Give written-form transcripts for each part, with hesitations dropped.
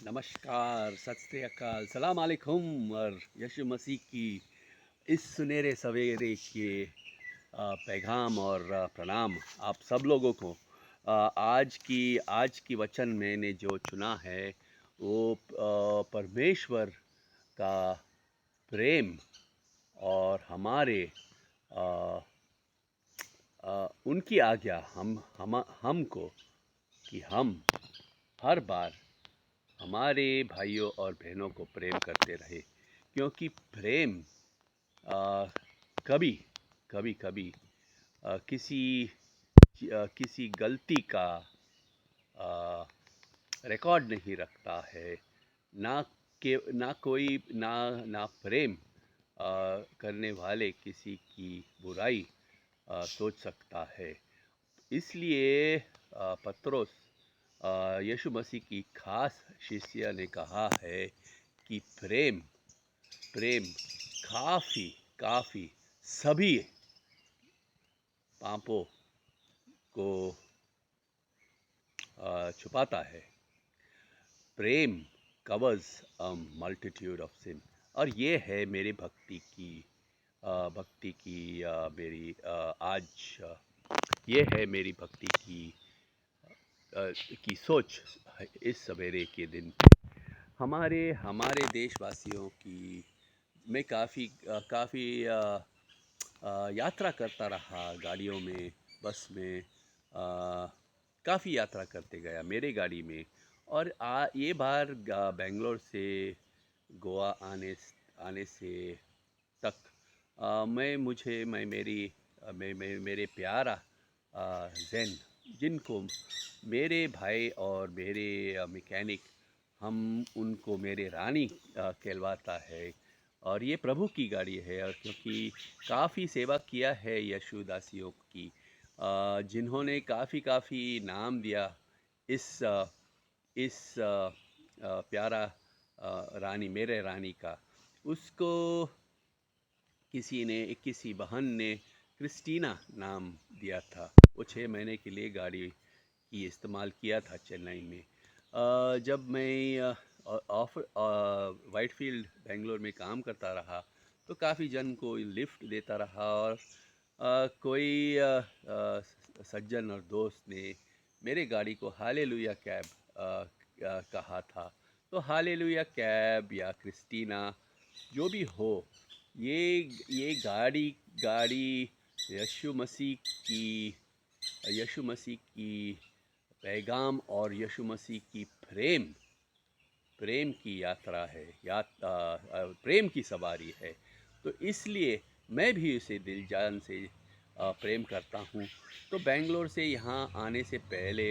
नमस्कार, सत श्री अकाल, सलाम अलैकुम और यीशु मसीह की इस सुनहरे सवेरे के पैगाम और प्रणाम आप सब लोगों को। आज की वचन मैंने जो चुना है वो परमेश्वर का प्रेम और हमारे अ, उनकी आज्ञा हमको कि हम हर बार हमारे भाइयों और बहनों को प्रेम करते रहे, क्योंकि प्रेम अ, कभी कभी कभी किसी गलती का रिकॉर्ड नहीं रखता है। ना ना कोई ना प्रेम करने वाले किसी की बुराई सोच सकता है। इसलिए पत्रोस यीशु मसीह की खास शिष्य ने कहा है कि प्रेम प्रेम काफ़ी काफ़ी सभी पापों को छुपाता है। प्रेम covers a multitude of sin. और ये है मेरे भक्ति की मेरी आज ये है मेरी भक्ति की सोच इस सवेरे के दिन पे। हमारे हमारे देशवासियों की मैं काफ़ी यात्रा करता रहा, गाड़ियों में, बस में, काफ़ी यात्रा करते गया मेरे गाड़ी में। और ये बार बेंगलोर से गोवा आने से तक मेरे प्यारा जैन, जिनको मेरे भाई और मेरे मैकेनिक, हम उनको मेरे रानी कहलवाता है। और ये प्रभु की गाड़ी है, और क्योंकि काफ़ी सेवा किया है यशुदासियों की, जिन्होंने काफ़ी नाम दिया इस प्यारा रानी, मेरे रानी का। उसको किसी बहन ने क्रिस्टीना नाम दिया था। वो 6 महीने के लिए गाड़ी की इस्तेमाल किया था चेन्नई में। जब मैं वाइटफील्ड बेंगलोर में काम करता रहा, तो काफ़ी जन को लिफ्ट देता रहा। और कोई सज्जन और दोस्त ने मेरे गाड़ी को हालेलुया कैब कहा था। तो हालेलुया कैब या क्रिस्टीना, जो भी हो, ये गाड़ी गाड़ी यीशु मसीह की पैगाम और यीशु मसीह की प्रेम की यात्रा है, प्रेम की सवारी है। तो इसलिए मैं भी उसे दिल जान से प्रेम करता हूँ। तो बेंगलोर से यहाँ आने से पहले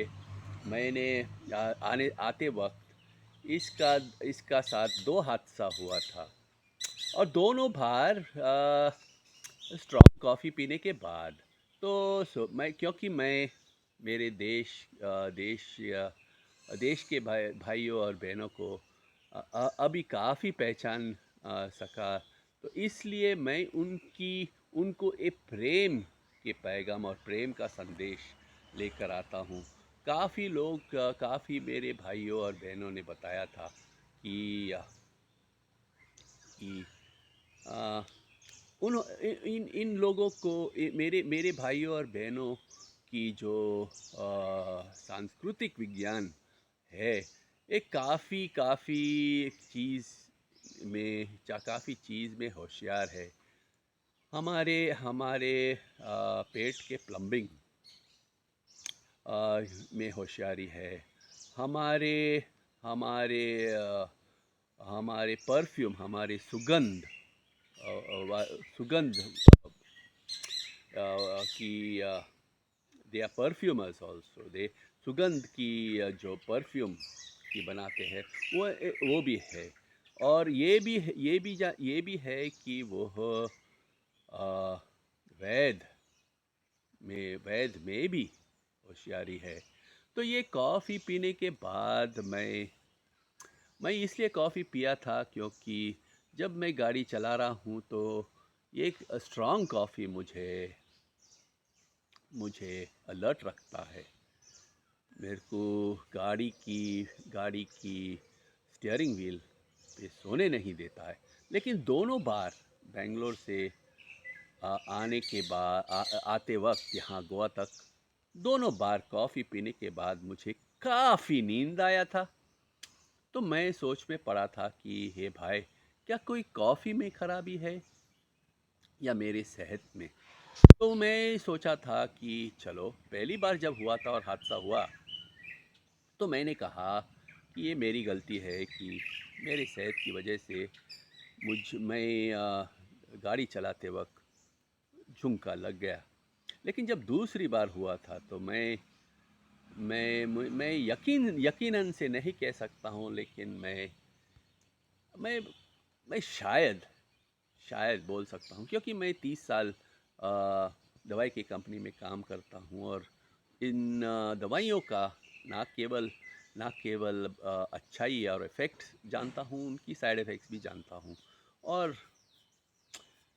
मैंने आते वक्त इसका साथ 2 हादसा हुआ था। और दोनों बार स्ट्रॉन्ग कॉफ़ी पीने के बाद। तो क्योंकि मैं मेरे देश के भाइयों और बहनों को अभी काफ़ी पहचान सका। तो इसलिए मैं उनको एक प्रेम के पैगाम और प्रेम का संदेश लेकर आता हूँ। काफ़ी मेरे भाइयों और बहनों ने बताया था कि आ, उन इन लोगों को, मेरे मेरे भाइयों और बहनों की जो सांस्कृतिक विज्ञान है, एक काफ़ी चीज़ में होशियार है। हमारे हमारे पेट के प्लम्बिंग में होशियारी है। हमारे हमारे हमारे परफ्यूम, हमारे सुगंध की दे आर परफ्यूमर्स ऑल्सो। दे सुगंध की जो परफ्यूम की बनाते हैं, वो भी है। और ये भी है कि वो अ, वैद वैद में भी होशियारी है। तो ये कॉफ़ी पीने के बाद मैं इसलिए कॉफ़ी पिया था, क्योंकि जब मैं गाड़ी चला रहा हूँ तो ये एक स्ट्रॉन्ग कॉफ़ी मुझे अलर्ट रखता है। मेरे को गाड़ी की स्टीयरिंग व्हील पे सोने नहीं देता है। लेकिन दोनों बार बेंगलोर से आने के बाद आते वक्त यहाँ गोवा तक दोनों बार कॉफ़ी पीने के बाद मुझे काफ़ी नींद आया था। तो मैं सोच में पड़ा था कि हे भाई, क्या कोई कॉफ़ी में खराबी है या मेरे सेहत में। तो मैं सोचा था कि चलो, पहली बार जब हुआ था और हादसा हुआ तो मैंने कहा कि ये मेरी गलती है कि मेरी सेहत की वजह से मैं गाड़ी चलाते वक्त झुमका लग गया। लेकिन जब दूसरी बार हुआ था तो मैं यकीनन से नहीं कह सकता हूँ, लेकिन मैं मैं शायद बोल सकता हूँ, क्योंकि मैं 30 साल दवाई की कंपनी में काम करता हूँ और इन दवाइयों का ना केवल अच्छाई और इफ़ेक्ट्स जानता हूँ, उनकी साइड इफ़ेक्ट्स भी जानता हूँ। और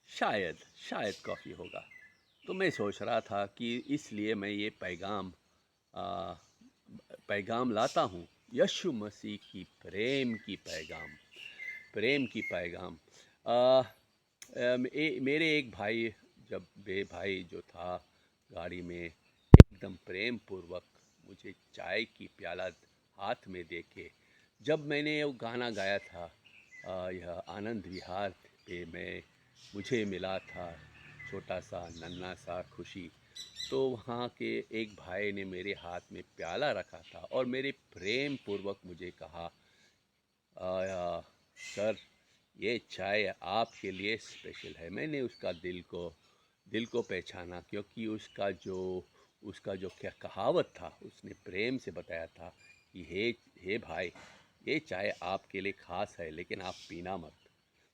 शायद शायद कॉफ़ी होगा। तो मैं सोच रहा था कि इसलिए मैं ये आ, पैगाम लाता हूँ, यीशु मसीह की प्रेम की पैगाम। मेरे एक भाई, जब बे भाई जो था गाड़ी में एकदम प्रेम पूर्वक मुझे चाय की प्याला हाथ में देके, जब मैंने वो गाना गाया था, यह आनंद विहार पे मुझे मिला था छोटा सा नन्हा सा खुशी। तो वहाँ के एक भाई ने मेरे हाथ में प्याला रखा था और मेरे प्रेम पूर्वक मुझे कहा, सर, ये चाय आपके लिए स्पेशल है। मैंने उसका दिल को पहचाना, क्योंकि उसका जो क्या कहावत था, उसने प्रेम से बताया था कि हे भाई, ये चाय आपके लिए ख़ास है, लेकिन आप पीना मत।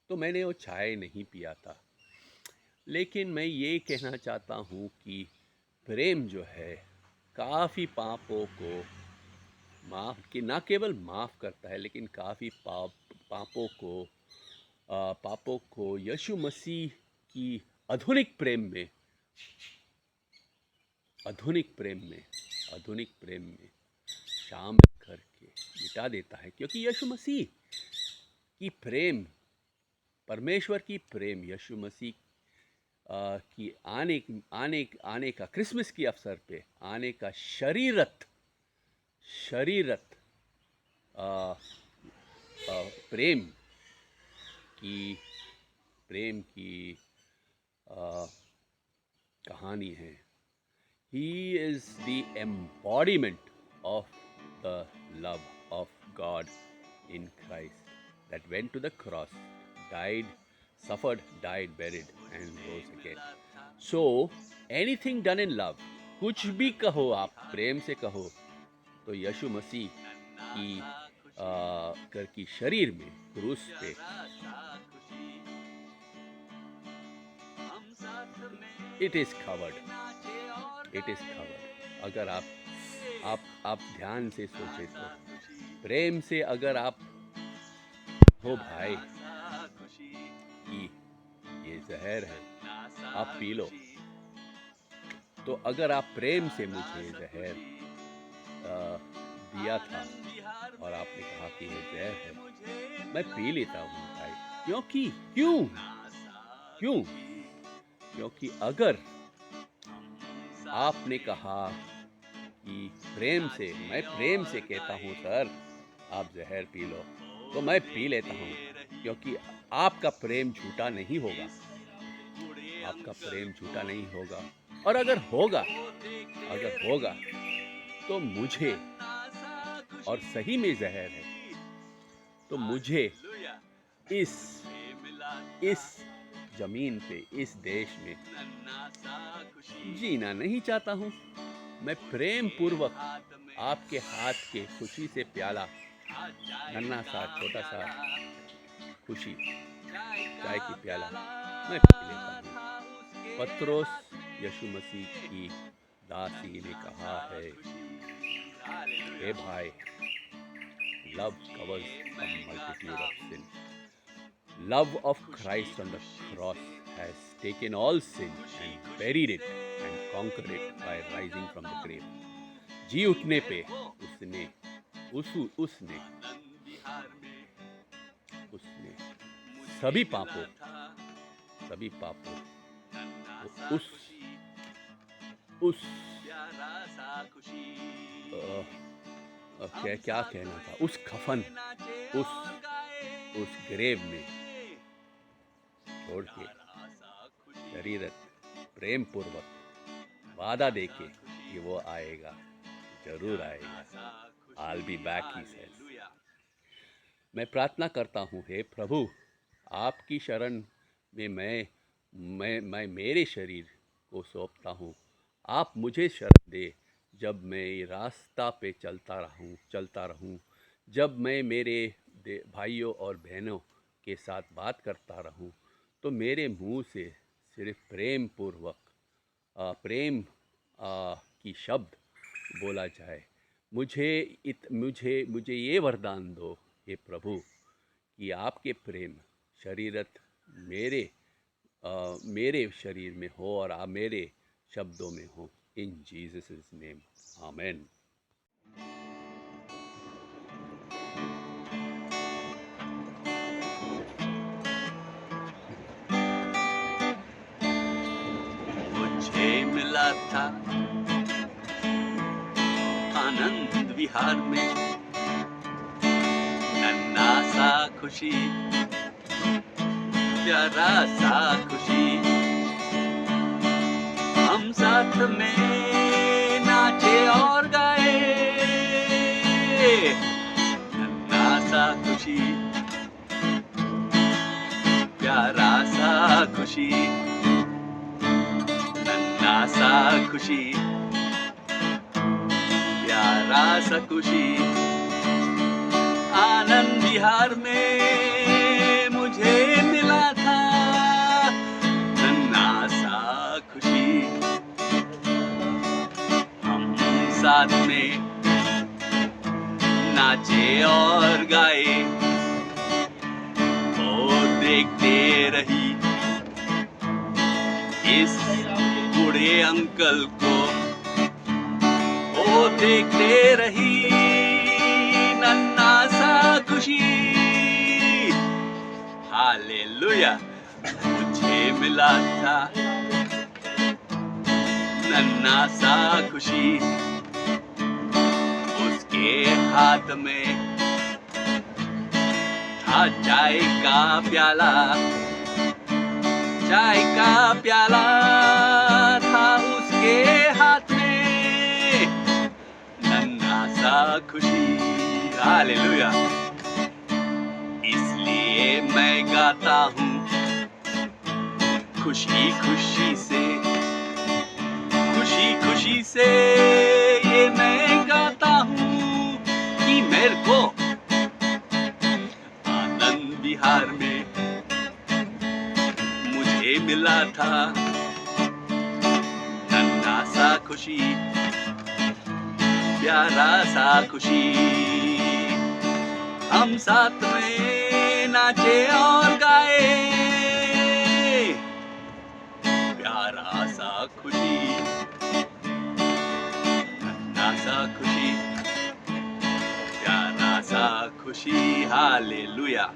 तो मैंने वो चाय नहीं पिया था। लेकिन मैं ये कहना चाहता हूँ कि प्रेम जो है काफ़ी ना केवल माफ़ करता है, लेकिन काफ़ी पापों को यीशु मसीह की आधुनिक प्रेम में आधुनिक प्रेम में आधुनिक प्रेम में शामिल करके मिटा देता है। क्योंकि यीशु मसीह की प्रेम, परमेश्वर की प्रेम, यीशु मसीह की आने का, क्रिसमस के अवसर पे आने का शरीरत प्रेम की प्रेम की कहानी है। He is the embodiment of the love of God in Christ that went to the cross, died, suffered, died, buried, and rose again. So, anything done in love, कुछ भी कहो आप, प्रेम से कहो, तो यीशु मसीह की कर की शरीर में, क्रूस पे, इट इज़ कवर्ड। अगर आप ध्यान से सोचे तो, प्रेम से अगर आप हो भाई कि ये जहर है, आप पी लो, तो अगर आप प्रेम से मुझे जहर दिया था और आपने कहा कि ये जहर है, मैं पी लेता हूँ भाई। क्यों? क्योंकि अगर आपने कहा कि मैं प्रेम से कहता हूँ, सर आप जहर पी लो, तो मैं पी लेता हूँ, क्योंकि आपका प्रेम झूठा नहीं होगा। और अगर होगा तो मुझे, और सही में जहर है, तो मुझे इस जमीन पे, इस देश में जीना नहीं चाहता हूँ। मैं प्रेम पूर्वक आपके हाथ के खुशी से प्याला, नन्हा सा छोटा सा खुशी चाय की प्याला मैं पी लेता हूँ। पत्रोस यीशु मसीह की दासी ने कहा है, हे भाई, love covers a multitude of sins. Love of Christ on the cross has taken all sin and buried it and conquered it by rising from the grave. जी उठने पे उसने उसने सभी पापों को उस क्या कहना था, उस कफन, उस ग्रेव में छोड़ के शरीरत प्रेम पूर्वक वादा देके कि वो आएगा, जरूर आएगा। I'll be back, he says. मैं प्रार्थना करता हूँ, हे प्रभु, आपकी शरण में मैं मेरे शरीर को सौंपता हूँ। आप मुझे शरण दे जब मैं रास्ता पे चलता रहूँ, जब मैं मेरे भाइयों और बहनों के साथ बात करता रहूँ, तो मेरे मुंह से सिर्फ प्रेम की शब्द बोला जाए। मुझे ये वरदान दो, हे प्रभु, कि आपके प्रेम शरीरत मेरे शरीर में हो और आप मेरे शब्दों में हो। इन जीसस नेम, आमेन। मुझे मिला था आनंद विहार में नन्हा सा खुशी, प्यारा सा खुशी। हम साथ में नाचे और गाए, नन्हा सा खुशी, प्यारा सा खुशी, नन्हा सा खुशी, प्यारा सा खुशी। आनंद विहार में मुझे मिला था नन्हा सा खुशी। हम साथ में नाचे और गाए, वो देखते रही इस बूढ़े अंकल को, वो देखते रही नन्हा सा खुशी। हालेलुया। मुझे मिला था नन्हा सा खुशी, उसके हाथ में था चाय का प्याला, चाय का प्याला था उसके हाथ में, नन्हा सा खुशी। हालेलुया। इसलिए मैं गाता हूँ खुशी खुशी से, खुशी खुशी से ये मैं गाता हूँ कि मेरे को आनंद विहार में मुझे मिला था नन्हा सा खुशी, प्यारा सा खुशी। हम साथ में नाचे और गाए, प्यारा सा खुशी, नन्हा सा खुशी, प्यारा सा खुशी। हालेलुया।